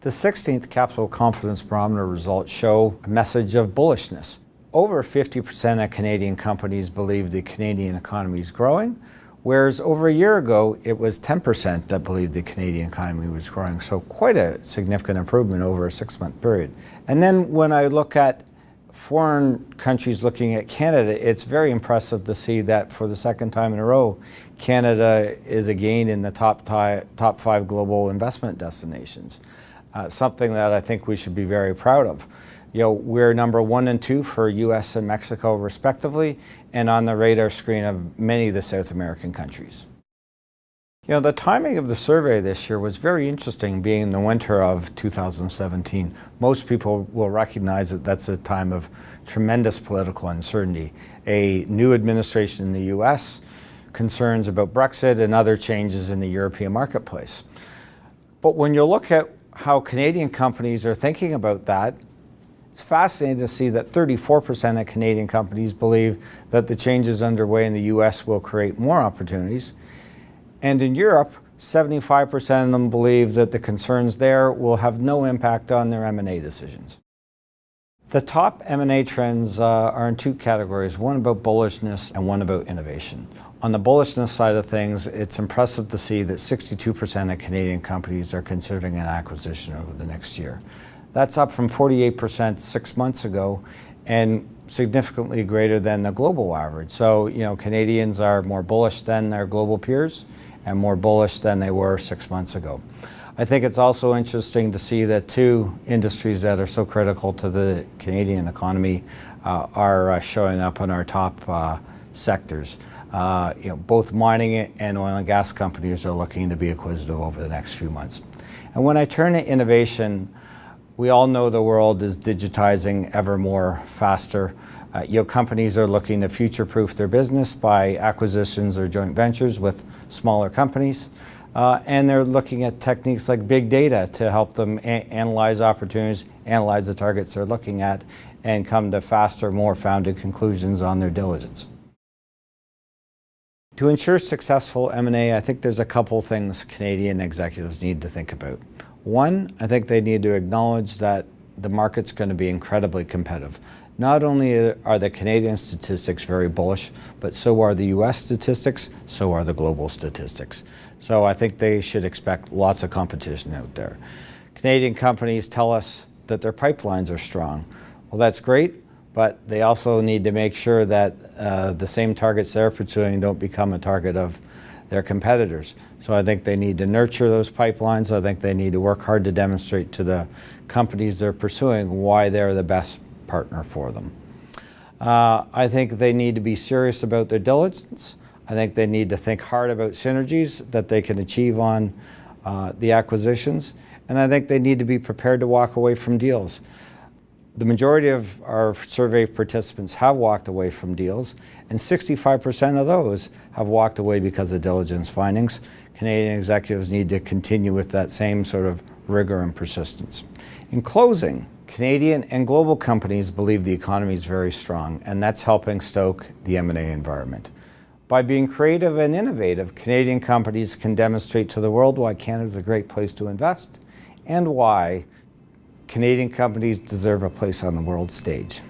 The 16th Capital Confidence Barometer results show a message of bullishness. Over 50% of Canadian companies believe the Canadian economy is growing, whereas over a year ago it was 10% that believed the Canadian economy was growing. So quite a significant improvement over a 6-month period. And then when I look at foreign countries looking at Canada, it's very impressive to see that for the second time in a row, Canada is again in the top 5 global investment destinations. Something that I think we should be very proud of. You know, we're number 1 and 2 for US and Mexico respectively, and on the radar screen of many of the South American countries. You know, the timing of the survey this year was very interesting, being in the winter of 2017. Most people will recognize that that's a time of tremendous political uncertainty. A new administration in the US, concerns about Brexit and other changes in the European marketplace. But when you look at how Canadian companies are thinking about that, it's fascinating to see that 34% of Canadian companies believe that the changes underway in the US will create more opportunities. And in Europe, 75% of them believe that the concerns there will have no impact on their M&A decisions. The top M&A trends are in 2 categories, one about bullishness and one about innovation. On the bullishness side of things, it's impressive to see that 62% of Canadian companies are considering an acquisition over the next year. That's up from 48% 6 months ago and significantly greater than the global average. So, you know, Canadians are more bullish than their global peers and more bullish than they were 6 months ago. I think it's also interesting to see that 2 industries that are so critical to the Canadian economy are showing up in our top sectors. You know, both mining and oil and gas companies are looking to be acquisitive over the next few months. And when I turn to innovation, we all know the world is digitizing ever more faster. You know, companies are looking to future-proof their business by acquisitions or joint ventures with smaller companies. And they're looking at techniques like big data to help them analyze opportunities, analyze the targets they're looking at, and come to faster, more founded conclusions on their diligence. To ensure successful M&A, I think there's a couple things Canadian executives need to think about. One, I think they need to acknowledge that the market's going to be incredibly competitive. Not only are the Canadian statistics very bullish, but so are the US statistics, so are the global statistics. So I think they should expect lots of competition out there. Canadian companies tell us that their pipelines are strong. Well, that's great, but they also need to make sure that the same targets they're pursuing don't become a target of their competitors. So I think they need to nurture those pipelines. I think they need to work hard to demonstrate to the companies they're pursuing why they're the best partner for them. I think they need to be serious about their diligence. I think they need to think hard about synergies that they can achieve on the acquisitions. And I think they need to be prepared to walk away from deals. The majority of our survey participants have walked away from deals, and 65% of those have walked away because of diligence findings. Canadian executives need to continue with that same sort of rigor and persistence. In closing, Canadian and global companies believe the economy is very strong, and that's helping stoke the M&A environment. By being creative and innovative, Canadian companies can demonstrate to the world why Canada is a great place to invest and why Canadian companies deserve a place on the world stage.